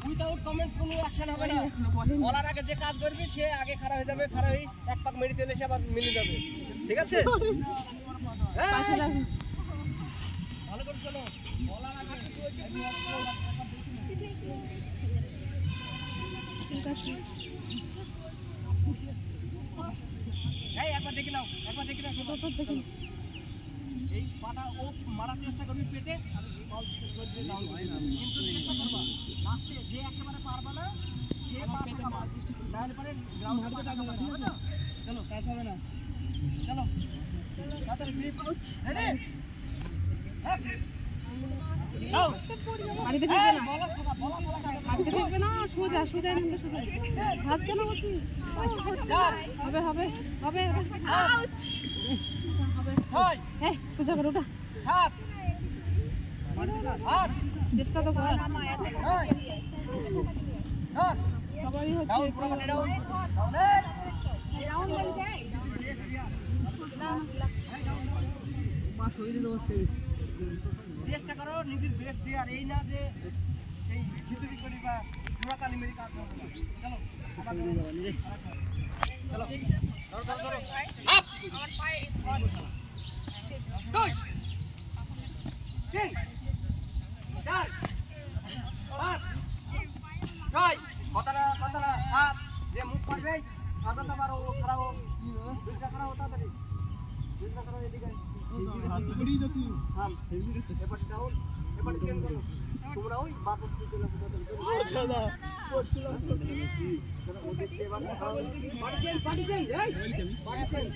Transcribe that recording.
Without comments কোনো action হবে না। বলার আগে যে কাজ করবি সে আগে খারাপ হয়ে যাবে, খারাপ হয়ে এক পাক মেডিটেশন এসে আবার মিলে যাবে, ঠিক আছে? ভালো করে শোনো, বলার আগে ঠিক আছে। এই একবার দেখে নাও, একবার দেখে নাও, এই পাটা ও মারার চেষ্টা করবি পেটে, আর এই বল করে ডাউন হয় না, কিন্তু চেষ্টা করবা লাস্টে যে একেবারে পারবা না সে পাটা মার, তাহলে পরে গ্রাউন্ডে টাকা হবে না। চলো কাজ হবে না, চলো তাড়াতাড়ি গ্রিপ আউট, রেডি হ্যাঁ নাও মারিতে থাকবে না, বলো সোনা, বলো মারিতে থাকবে না, সোজা সোজা নামলে সোজা ভাজ কেন হচ্ছিস? হবে হবে হবে আউট ছয়, এই সোজা করো ওটা, সাত আট, চেষ্টা তো কর, সবারই হচ্ছে ডাউন পুরো মানে ডাউন ডাউন হয়ে যায় না মা শরীরে নমস্কার, চেষ্টা করো নিজের বেস্ট দিয়ে, আর এই না যে সেই খিচুড়ি করি বা জোড়াতালি মেরে কাজ হবে না। চলো চলো ধরো ধরো ধরো আপ, আমার পায়ে দুই তিন চার পাঁচ ছয়, কথাটা সাত, যে মুখ করবে সাতটা বারো, ও খারাপ হোক দুইটা খারাপ হতে পারে, দুইটা খারাপ এদিকে হাত পড়িয়ে যাচ্ছে, হ্যাঁ এবার ডাউন, এবার চেঞ্জ করো, তোমরা ওই বাপু দিতে লাগো দাদা করছিল দাদা ও দেখতে এবার পার্টি চেঞ্জ এই পার্টি চেঞ্জ